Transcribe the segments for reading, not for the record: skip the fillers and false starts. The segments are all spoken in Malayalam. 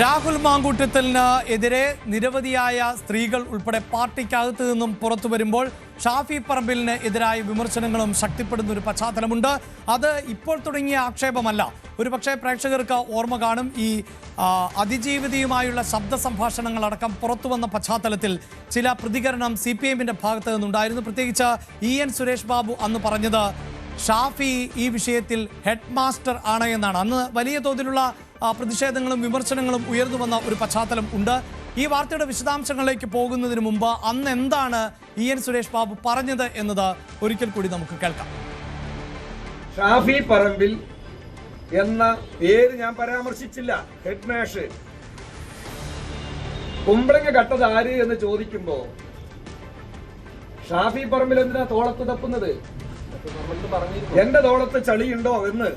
രാഹുൽ മാങ്കൂട്ടത്തിന് എതിരെ നിരവധിയായ സ്ത്രീകൾ ഉൾപ്പെടെ പാർട്ടിക്കകത്ത് നിന്നും പുറത്തു വരുമ്പോൾ ഷാഫി പറമ്പിലിന് എതിരായ വിമർശനങ്ങളും ശക്തിപ്പെടുന്ന ഒരു പശ്ചാത്തലമുണ്ട്. അത് ഇപ്പോൾ തുടങ്ങിയ ആക്ഷേപമല്ല. ഒരുപക്ഷെ പ്രേക്ഷകർക്ക് ഓർമ്മ കാണും, ഈ അതിജീവിതയുമായുള്ള ശബ്ദ സംഭാഷണങ്ങളടക്കം പുറത്തു വന്ന പശ്ചാത്തലത്തിൽ ചില പ്രതികരണം CPIMന്റെ ഭാഗത്ത് നിന്നുണ്ടായിരുന്നു. പ്രത്യേകിച്ച് EN സുരേഷ് ബാബു അന്ന് പറഞ്ഞത് ഷാഫി ഈ വിഷയത്തിൽ ഹെഡ് മാസ്റ്റർ ആണ് എന്നാണ്. അന്ന് വലിയ തോതിലുള്ള പ്രതിഷേധങ്ങളും വിമർശനങ്ങളും ഉയർന്നു വന്ന ഒരു പശ്ചാത്തലം ഉണ്ട്. ഈ വാർത്തയുടെ വിശദാംശങ്ങളിലേക്ക് പോകുന്നതിന് മുമ്പ് അന്ന് എന്താണ് EN സുരേഷ് ബാബു പറഞ്ഞത് എന്നത് ഒരിക്കൽ കൂടി നമുക്ക് കേൾക്കാം. ഷാഫി പറമ്പിൽ എന്ന പേര് ഞാൻ പരാമർശിച്ചില്ല. ഹെഡ് മാഷ് കുമ്പളങ്ങ കട്ടത് ആര് എന്ന് ചോദിക്കുമ്പോ ഷാഫി പറമ്പിൽ എന്തിനാ തോളത്ത് തപ്പുന്നത്? എന്റെ തോളത്ത് ചളിയുണ്ടോ എന്ന്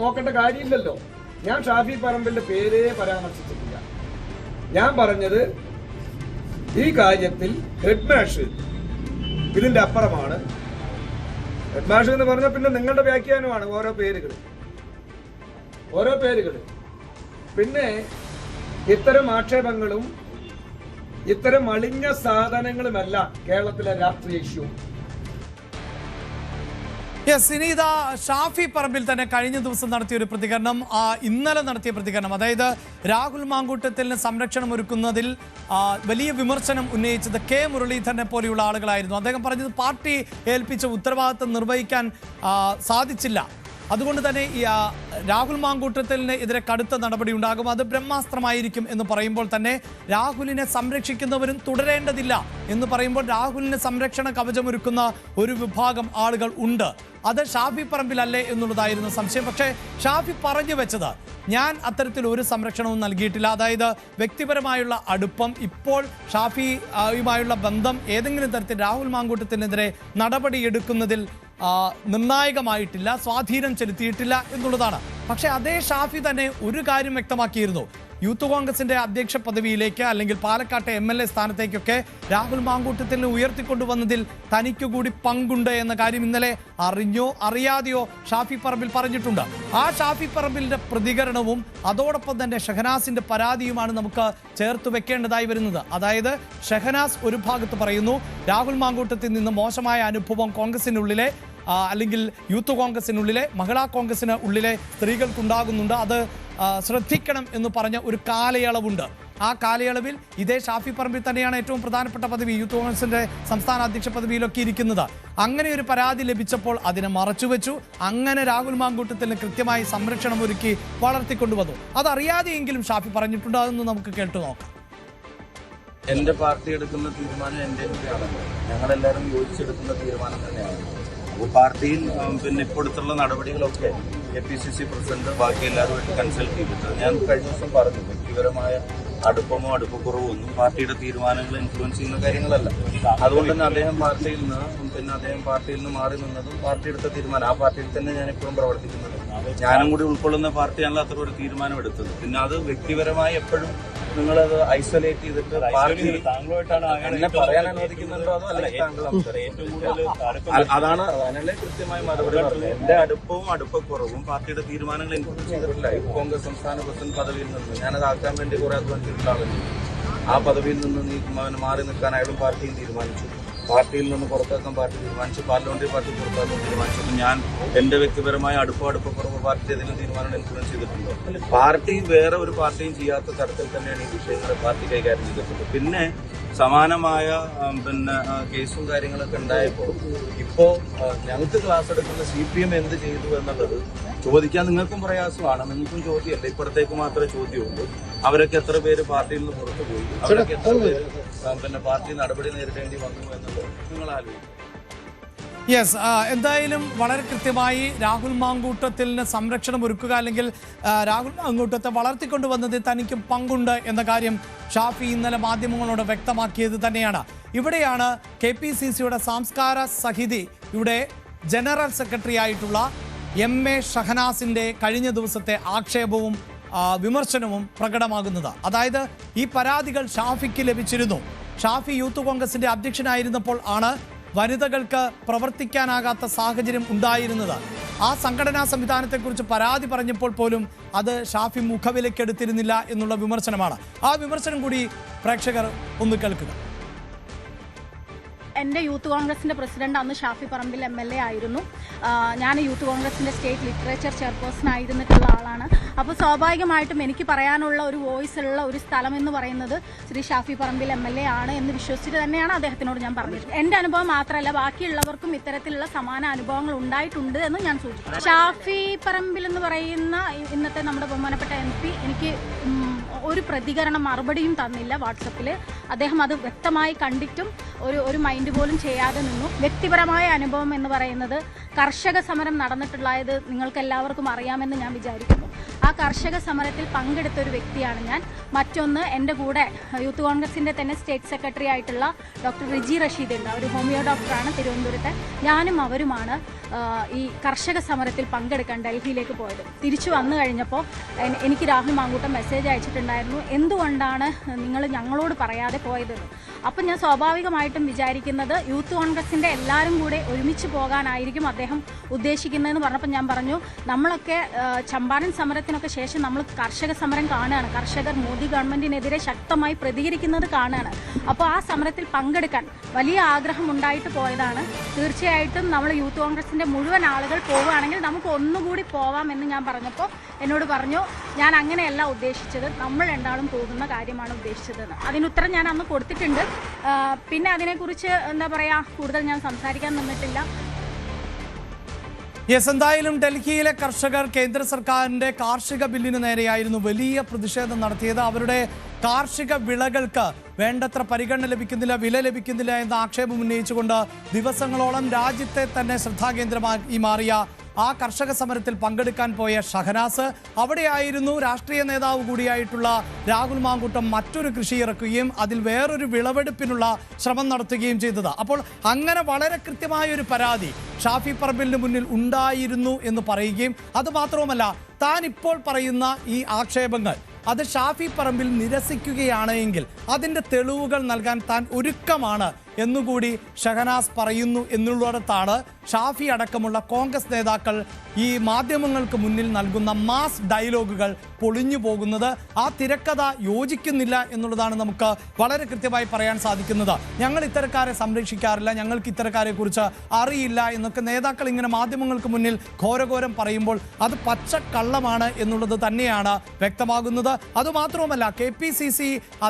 നോക്കേണ്ട കാര്യമില്ലല്ലോ. ഞാൻ ഷാഫി പറമ്പിന്റെ പേരേ പരാമർശിച്ചിട്ടില്ല. ഞാൻ പറഞ്ഞത് ഈ കാര്യത്തിൽ ഹെഡ് മാഷ് ഇതിന്റെ അപ്പുറമാണ്. ഹെഡ് മാഷ് എന്ന് പറഞ്ഞ പിന്നെ നിങ്ങളുടെ വ്യാഖ്യാനമാണ് ഓരോ പേരുകൾ. പിന്നെ ഇത്തരം ആക്ഷേപങ്ങളും ഇത്തരം അളിഞ്ഞ സാധനങ്ങളുമല്ല കേരളത്തിലെ രാഷ്ട്രീയ ഇഷ്യൂ. ഇനി ഇതാ ഷാഫി പറമ്പിൽ തന്നെ കഴിഞ്ഞ ദിവസം നടത്തിയ ഒരു പ്രതികരണം, ഇന്നലെ നടത്തിയ പ്രതികരണം, അതായത് രാഹുൽ മാങ്കൂട്ടത്തിന് സംരക്ഷണം ഒരുക്കുന്നതിൽ വലിയ വിമർശനം ഉന്നയിച്ചത് K മുരളീധരനെ പോലെയുള്ള ആളുകളായിരുന്നു. അദ്ദേഹം പറഞ്ഞത് പാർട്ടി ഏൽപ്പിച്ച ഉത്തരവാദിത്തം നിർവഹിക്കാൻ സാധിച്ചില്ല, അതുകൊണ്ട് തന്നെ ഈ രാഹുൽ മാങ്കൂട്ടത്തിന് എതിരെ കടുത്ത നടപടി ഉണ്ടാകും, അത് ബ്രഹ്മാസ്ത്രമായിരിക്കും എന്ന് പറയുമ്പോൾ തന്നെ രാഹുലിനെ സംരക്ഷിക്കുന്നവരും തുടരേണ്ടതില്ല എന്ന് പറയുമ്പോൾ രാഹുലിന് സംരക്ഷണ കവചമൊരുക്കുന്ന ഒരു വിഭാഗം ആളുകൾ ഉണ്ട്. അത് ഷാഫി പറമ്പിലല്ലേ എന്നുള്ളതായിരുന്നു സംശയം. പക്ഷേ ഷാഫി പറഞ്ഞു വെച്ചത് ഞാൻ അത്തരത്തിൽ ഒരു സംരക്ഷണവും നൽകിയിട്ടില്ല. അതായത് വ്യക്തിപരമായുള്ള അടുപ്പം, ഇപ്പോൾ ഷാഫിയുമായുള്ള ബന്ധം ഏതെങ്കിലും തരത്തിൽ രാഹുൽ മാങ്കൂട്ടത്തിനെതിരെ നടപടിയെടുക്കുന്നതിൽ നിർണായകമായിട്ടില്ല, സ്വാധീനം ചെലുത്തിയിട്ടില്ല എന്നുള്ളതാണ്. പക്ഷേ അതേ ഷാഫി തന്നെ ഒരു കാര്യം വ്യക്തമാക്കിയിരുന്നു, യൂത്ത് കോൺഗ്രസിന്റെ അധ്യക്ഷ പദവിയിലേക്ക് അല്ലെങ്കിൽ പാലക്കാട്ടെ MLA സ്ഥാനത്തേക്കൊക്കെ രാഹുൽ മാങ്കൂട്ടത്തിനെ ഉയർത്തിക്കൊണ്ടുവന്നതിൽ തനിക്ക് കൂടി പങ്കുണ്ട് എന്ന കാര്യം ഇന്നലെ അറിഞ്ഞോ അറിയാതെയോ ഷാഫി പറമ്പിൽ പറഞ്ഞിട്ടുണ്ട്. ആ ഷാഫി പറമ്പിലിന്റെ പ്രതികരണവും അതോടൊപ്പം തന്നെ ഷഹനാസിന്റെ പരാതിയുമാണ് നമുക്ക് ചേർത്ത് വെക്കേണ്ടതായി വരുന്നത്. അതായത് ഷഹനാസ് ഒരു ഭാഗത്ത് പറയുന്നു രാഹുൽ മാങ്കൂട്ടത്തിൽ നിന്ന് മോശമായ അനുഭവം കോൺഗ്രസിനുള്ളിലെ അല്ലെങ്കിൽ യൂത്ത് കോൺഗ്രസിനുള്ളിലെ മഹിളാ കോൺഗ്രസിന് ഉള്ളിലെ സ്ത്രീകൾക്കുണ്ടാകുന്നുണ്ട്, അത് ശ്രദ്ധിക്കണം എന്ന് പറഞ്ഞ ഒരു കാലയളവുണ്ട്. ആ കാലയളവിൽ ഇതേ ഷാഫി പറമ്പിൽ തന്നെയാണ് ഏറ്റവും പ്രധാനപ്പെട്ട പദവി, യൂത്ത് കോൺഗ്രസിന്റെ സംസ്ഥാന അധ്യക്ഷ പദവിയിലൊക്കെ ഇരിക്കുന്നത്. അങ്ങനെ ഒരു പരാതി ലഭിച്ചപ്പോൾ അതിനെ മറച്ചുവെച്ചു. അങ്ങനെ രാഹുൽ മാങ്കൂട്ടത്തിന് കൃത്യമായി സംരക്ഷണം ഒരുക്കി വളർത്തിക്കൊണ്ടുവന്നു. അതറിയാതെയെങ്കിലും ഷാഫി പറഞ്ഞിട്ടുണ്ട്. അതൊന്ന് നമുക്ക് കേട്ടു നോക്കാം. എന്റെ പാർട്ടി എടുക്കുന്ന തീരുമാനം എന്റെ ഞങ്ങളെല്ലാവരും യോജിച്ചെടുക്കുന്ന തീരുമാനം തന്നെയാണ്. അപ്പോൾ പാർട്ടിയിൽ പിന്നെ ഇപ്പോഴത്തുള്ള നടപടികളൊക്കെ APCC പ്രസിഡന്റ് ബാക്കി എല്ലാവരുമായിട്ട് കൺസൾട്ട് ചെയ്തിട്ട് ഞാൻ കഴിഞ്ഞ ദിവസം പറഞ്ഞു, വ്യക്തിപരമായ അടുപ്പമോ അടുപ്പക്കുറവോ ഒന്നും പാർട്ടിയുടെ തീരുമാനങ്ങൾ ഇൻഫ്ലുവൻസ് ചെയ്യുന്ന കാര്യങ്ങളല്ല. അതുകൊണ്ട് തന്നെ അദ്ദേഹം പാർട്ടിയിൽ നിന്ന് മാറി നിന്നതും പാർട്ടി എടുത്ത തീരുമാനം. ആ പാർട്ടിയിൽ തന്നെ ഞാൻ എപ്പോഴും പ്രവർത്തിക്കുന്നത്, ഞാനും കൂടി ഉൾക്കൊള്ളുന്ന പാർട്ടിയാണല്ലോ അത്ര ഒരു തീരുമാനം എടുത്തത്. പിന്നെ അത് വ്യക്തിപരമായി എപ്പോഴും നിങ്ങളത് ഐസൊലേറ്റ് ചെയ്തിട്ട് പാർട്ടി എന്നെ പറയാൻ അനുവദിക്കുന്നുണ്ടോ അതോ അല്ലെങ്കിൽ താങ്കൾ അതിനല്ലേ കൃത്യമായി മറുപടി പറഞ്ഞു. എന്റെ അടുപ്പവും അടുപ്പക്കുറവും പാർട്ടിയുടെ തീരുമാനങ്ങൾ ഇൻഫ്ലുവൻസ് ചെയ്തിട്ടില്ല. കോൺഗ്രസ് സംസ്ഥാന പ്രസിഡന്റ് പദവിയിൽ നിന്ന് ഞാനത് ആക്കാൻ വേണ്ടി കുറെ അധ്വാനിച്ചിട്ടുള്ള ആളല്ലേ. ആ പദവിയിൽ നിന്ന് മാറി നിൽക്കാൻ അയാളും പാർട്ടിയും തീരുമാനിച്ചു, പാർട്ടിയിൽ നിന്ന് പുറത്താക്കാൻ പാർട്ടി തീരുമാനിച്ചു, പാർലമെന്ററി പാർട്ടി പുറത്താക്കാൻ തീരുമാനിച്ചു. ഞാൻ എന്റെ വ്യക്തിപരമായ അടുപ്പക്കുറവ് പാർട്ടി ഏതെങ്കിലും തീരുമാനം ഇൻഫ്ലുവൻസ് ചെയ്തിട്ടുണ്ടോ? പാർട്ടി വേറെ ഒരു പാർട്ടിയും ചെയ്യാത്ത തരത്തിൽ തന്നെയാണ് ഈ വിഷയങ്ങളെ പാർട്ടി കൈകാര്യം ചെയ്തിട്ടുള്ളത്. പിന്നെ സമാനമായ കേസും കാര്യങ്ങളൊക്കെ ഉണ്ടായപ്പോൾ ഇപ്പോ ഞങ്ങൾക്ക് ക്ലാസ് എടുക്കുന്ന CPM എന്ത് ചെയ്തു എന്നുള്ളത് ചോദിക്കാൻ നിങ്ങൾക്കും പ്രയാസമാണ്, നിങ്ങൾക്കും ചോദ്യമല്ല, ഇപ്പുറത്തേക്ക് മാത്രമേ ചോദ്യമുള്ളൂ. അവരൊക്കെ എത്ര പേര് പാർട്ടിയിൽ നിന്ന് പുറത്തു പോയി, അവരൊക്കെ എത്ര പേര് പാർട്ടി നടപടി നേരിടേണ്ടി വന്നു എന്നുള്ളത് നിങ്ങൾ ആലോചിക്കും. യെസ്, എന്തായാലും വളരെ കൃത്യമായി രാഹുൽ മാങ്കൂട്ടത്തിന് സംരക്ഷണം ഒരുക്കുക അല്ലെങ്കിൽ രാഹുൽ മാങ്കൂട്ടത്തെ വളർത്തിക്കൊണ്ടുവന്നതിൽ തനിക്ക് പങ്കുണ്ട് എന്ന കാര്യം ഷാഫി ഇന്നലെ മാധ്യമങ്ങളോട് വ്യക്തമാക്കിയത് തന്നെയാണ്. ഇവിടെയാണ് KPCCയുടെ സംസ്കാര സമിതിയുടെ ജനറൽ സെക്രട്ടറി ആയിട്ടുള്ള MA ഷഹനാസിന്റെ കഴിഞ്ഞ ദിവസത്തെ ആക്ഷേപവും വിമർശനവും പ്രകടമാകുന്നത്. അതായത് ഈ പരാതികൾ ഷാഫിക്ക് ലഭിച്ചിരുന്നു. ഷാഫി യൂത്ത് കോൺഗ്രസിന്റെ അധ്യക്ഷനായിരുന്നപ്പോൾ ആണ് വനിതകൾക്ക് പ്രവർത്തിക്കാനാകാത്ത സാഹചര്യം ഉണ്ടായിരുന്നത്. ആ സംഘടനാ സംവിധാനത്തെക്കുറിച്ച് പരാതി പറഞ്ഞപ്പോൾ പോലും അത് ഷാഫി മുഖവിലക്കെടുത്തിരുന്നില്ല എന്നുള്ള വിമർശനമാണ്. ആ വിമർശനം കൂടി പ്രേക്ഷകർ ഒന്ന് കേൾക്കുക. എൻ്റെ യൂത്ത് കോൺഗ്രസിൻ്റെ പ്രസിഡന്റ് അന്ന് ഷാഫി പറമ്പിൽ MLA ആയിരുന്നു. ഞാൻ യൂത്ത് കോൺഗ്രസിൻ്റെ സ്റ്റേറ്റ് ലിറ്ററേച്ചർ ചെയർപേഴ്സൺ ആയിരുന്നിട്ടുള്ള ആളാണ്. അപ്പോൾ സ്വാഭാവികമായിട്ടും എനിക്ക് പറയാനുള്ള ഒരു വോയിസ് ഉള്ള ഒരു സ്ഥലം എന്ന് പറയുന്നത് ശ്രീ ഷാഫി പറമ്പിൽ MLA ആണ് എന്ന് വിശ്വസിച്ചിട്ട് തന്നെയാണ് അദ്ദേഹത്തിനോട് ഞാൻ പറഞ്ഞത്. എൻ്റെ അനുഭവം മാത്രമല്ല, ബാക്കിയുള്ളവർക്കും ഇത്തരത്തിലുള്ള സമാന അനുഭവങ്ങൾ ഉണ്ടായിട്ടുണ്ട് എന്ന് ഞാൻ സൂചിപ്പിച്ചു. ഷാഫി പറമ്പിൽ എന്ന് പറയുന്ന ഇന്നത്തെ നമ്മുടെ ബഹുമാനപ്പെട്ട MP എനിക്ക് ഒരു പ്രതികരണം മറുപടിയും തന്നില്ല വാട്സപ്പിൽ. അദ്ദേഹം അത് വ്യക്തമായി കണ്ടിട്ടും ഒരു മൈൻഡ് പോലും ചെയ്യാതെ നിന്നു. വ്യക്തിപരമായ അനുഭവം എന്ന് പറയുന്നത് കർഷക സമരം നടന്നിട്ടുള്ളത് നിങ്ങൾക്ക് എല്ലാവർക്കും അറിയാമെന്ന് ഞാൻ വിചാരിക്കുന്നു. ആ കർഷക സമരത്തിൽ പങ്കെടുത്ത ഒരു വ്യക്തിയാണ് ഞാൻ. മറ്റൊന്ന്, എൻ്റെ കൂടെ യൂത്ത് കോൺഗ്രസിൻ്റെ തന്നെ സ്റ്റേറ്റ് സെക്രട്ടറി ആയിട്ടുള്ള ഡോക്ടർ റിജി റഷീദ് ഉണ്ട്. ഒരു ഹോമിയോ ഡോക്ടറാണ് തിരുവനന്തപുരത്തെ. ഞാനും അവരുമാണ് ഈ കർഷക സമരത്തിൽ പങ്കെടുക്കാൻ ഡൽഹിയിലേക്ക് പോയത്. തിരിച്ചു വന്നു കഴിഞ്ഞപ്പോൾ എനിക്ക് രാഹുൽ മാങ്കൂട്ടം മെസ്സേജ് അയച്ചിട്ടുണ്ടായിരുന്നു, എന്തുകൊണ്ടാണ് നിങ്ങൾ ഞങ്ങളോട് പറയാതെ പോയതെന്ന്. അപ്പം ഞാൻ സ്വാഭാവികമായിട്ടും വിചാരിക്കുന്നത് യൂത്ത് കോൺഗ്രസിൻ്റെ എല്ലാവരും കൂടെ ഒരുമിച്ച് പോകാനായിരിക്കും അദ്ദേഹം ഉദ്ദേശിക്കുന്നതെന്ന് പറഞ്ഞപ്പോൾ ഞാൻ പറഞ്ഞു, നമ്മളൊക്കെ ചമ്പാരൻ സമരത്തിനൊക്കെ ശേഷം നമ്മൾ കർഷക സമരം കാണുകയാണ്. കർഷകർ മോദി ഗവൺമെൻറ്റിനെതിരെ ശക്തമായി പ്രതികരിക്കുന്നത് കാണുകയാണ്. അപ്പോൾ ആ സമരത്തിൽ പങ്കെടുക്കാൻ വലിയ ആഗ്രഹം ഉണ്ടായിട്ട് പോയതാണ്. തീർച്ചയായിട്ടും നമ്മൾ യൂത്ത് കോൺഗ്രസിൻ്റെ മുഴുവൻ ആളുകൾ പോവുകയാണെങ്കിൽ നമുക്ക് ഒന്നുകൂടി പോവാമെന്ന് ഞാൻ പറഞ്ഞപ്പോൾ എന്നോട് പറഞ്ഞു, ഞാൻ അങ്ങനെയല്ല ഉദ്ദേശിച്ചത്, നമ്മൾ രണ്ടാളും പോകുന്ന കാര്യമാണ് ഉദ്ദേശിച്ചതെന്ന്. അതിനുത്തരം ഞാൻ അന്ന് കൊടുത്തിട്ടുണ്ട്. പിന്നെ അതിനെക്കുറിച്ച് എന്താ പറയുക, കൂടുതൽ ഞാൻ സംസാരിക്കാൻ നിന്നിട്ടില്ല. യെസ്, എന്തായാലും ഡൽഹിയിലെ കർഷകർ കേന്ദ്ര സർക്കാരിന്റെ കാർഷിക ബില്ലിന് നേരെയായിരുന്നു വലിയ പ്രതിഷേധം നടത്തിയത്. അവരുടെ കാർഷിക വിളകൾക്ക് വേണ്ടത്ര പരിഗണന ലഭിക്കുന്നില്ല, വില ലഭിക്കുന്നില്ല എന്ന ആക്ഷേപം ഉന്നയിച്ചുകൊണ്ട് ദിവസങ്ങളോളം രാജ്യത്തെ തന്നെ ശ്രദ്ധാകേന്ദ്രമായി മാറിയ ആ കർഷക സമരത്തിൽ പങ്കെടുക്കാൻ പോയ ഷഹനാസ്, അവിടെയായിരുന്നു രാഷ്ട്രീയ നേതാവ് കൂടിയായിട്ടുള്ള രാഹുൽ മാങ്കൂട്ടം മറ്റൊരു കൃഷി ഇറക്കുകയും അതിൽ വേറൊരു വിളവെടുപ്പിനുള്ള ശ്രമം നടത്തുകയും ചെയ്തത്. അപ്പോൾ അങ്ങനെ വളരെ കൃത്യമായ ഒരു പരാതി ഷാഫി പറമ്പിലിന് മുന്നിൽ ഉണ്ടായിരുന്നു എന്ന് പറയുകയും, അതുമാത്രവുമല്ല താൻ ഇപ്പോൾ പറയുന്ന ഈ ആക്ഷേപങ്ങൾ അത് ഷാഫി പറമ്പിൽ നിരസിക്കുകയാണ് എങ്കിൽ അതിൻ്റെ തെളിവുകൾ നൽകാൻ താൻ ഒരുക്കമാണ് എന്നുകൂടി ഷഹനാസ് പറയുന്നു എന്നുള്ളിടത്താണ് ഷാഫി അടക്കമുള്ള കോൺഗ്രസ് നേതാക്കൾ ഈ മാധ്യമങ്ങൾക്ക് മുന്നിൽ നൽകുന്ന മാസ് ഡയലോഗുകൾ പൊളിഞ്ഞു പോകുന്നത്. ആ തിരക്കഥ യോജിക്കുന്നില്ല എന്നുള്ളതാണ് നമുക്ക് വളരെ കൃത്യമായി പറയാൻ സാധിക്കുന്നത്. ഞങ്ങൾ ഇത്തരക്കാരെ സംരക്ഷിക്കാറില്ല, ഞങ്ങൾക്ക് ഇത്തരക്കാരെ കുറിച്ച് അറിയില്ല എന്നൊക്കെ നേതാക്കൾ ഇങ്ങനെ മാധ്യമങ്ങൾക്ക് മുന്നിൽ ഘോരഘോരം പറയുമ്പോൾ അത് പച്ചക്കള്ളമാണ് എന്നുള്ളത് തന്നെയാണ് വ്യക്തമാകുന്നത്. അതുമാത്രവുമല്ല, KPCC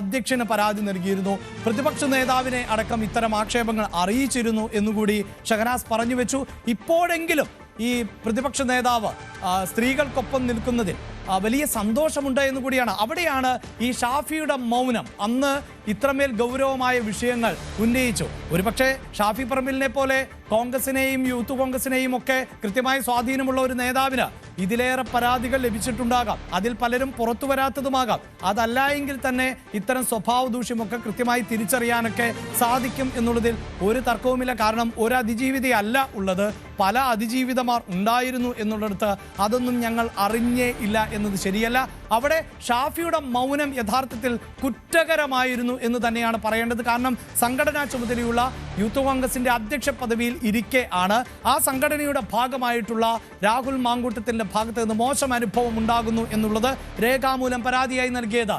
അധ്യക്ഷന് പരാതി നൽകിയിരുന്നു, പ്രതിപക്ഷ നേതാവിനെ അടക്കം ഇത്തരം ആക്ഷേപങ്ങൾ അറിയിച്ചിരുന്നു എന്നുകൂടി ഷഹനാസ് പറഞ്ഞു വെച്ചു. ഇപ്പോഴെങ്കിലും ഈ പ്രതിപക്ഷ നേതാവ് സ്ത്രീകൾക്കൊപ്പം നിൽക്കുന്നതിൽ വലിയ സന്തോഷമുണ്ട് എന്ന് കൂടിയാണ്. അവിടെയാണ് ഈ ഷാഫിയുടെ മൗനം. അന്ന് ഇത്രമേൽ ഗൗരവമായ വിഷയങ്ങൾ ഉന്നയിച്ചു. ഒരുപക്ഷെ ഷാഫി പറമ്പിലിനെ പോലെ കോൺഗ്രസിനെയും യൂത്ത് കോൺഗ്രസിനെയും ഒക്കെ കൃത്യമായ സ്വാധീനമുള്ള ഒരു നേതാവിന് ഇതിലേറെ പരാതികൾ ലഭിച്ചിട്ടുണ്ടാകാം, അതിൽ പലരും പുറത്തു വരാത്തതുമാകാം. അതല്ല എങ്കിൽ തന്നെ ഇത്തരം സ്വഭാവ ദൂഷ്യമൊക്കെ കൃത്യമായി തിരിച്ചറിയാനൊക്കെ സാധിക്കും എന്നുള്ളതിൽ ഒരു തർക്കവുമില്ല. കാരണം ഒരു അതിജീവിതയല്ല ഉള്ളത്, പല അതിജീവിതമാർ ഉണ്ടായിരുന്നു എന്നുള്ളിടത്ത് അതൊന്നും ഞങ്ങൾ അറിഞ്ഞേ ഇല്ല എന്നത് ശരിയല്ല. അവിടെ ഷാഫിയുടെ മൗനം യഥാർത്ഥത്തിൽ കുറ്റകരമായിരുന്നു എന്ന് തന്നെയാണ് പറയേണ്ടത്. കാരണം സംഘടനാ ചുമതലയുള്ള യൂത്ത് കോൺഗ്രസിന്റെ അധ്യക്ഷ പദവിയിൽ ഇരിക്കെ ആണ് ആ സംഘടനയുടെ ഭാഗമായിട്ടുള്ള രാഹുൽ മാങ്കൂട്ടത്തിന്റെ ഭാഗത്ത് നിന്ന് മോശം അനുഭവം ഉണ്ടാകുന്നു എന്നുള്ളത് രേഖാമൂലം പരാതിയായി നൽകിയത്.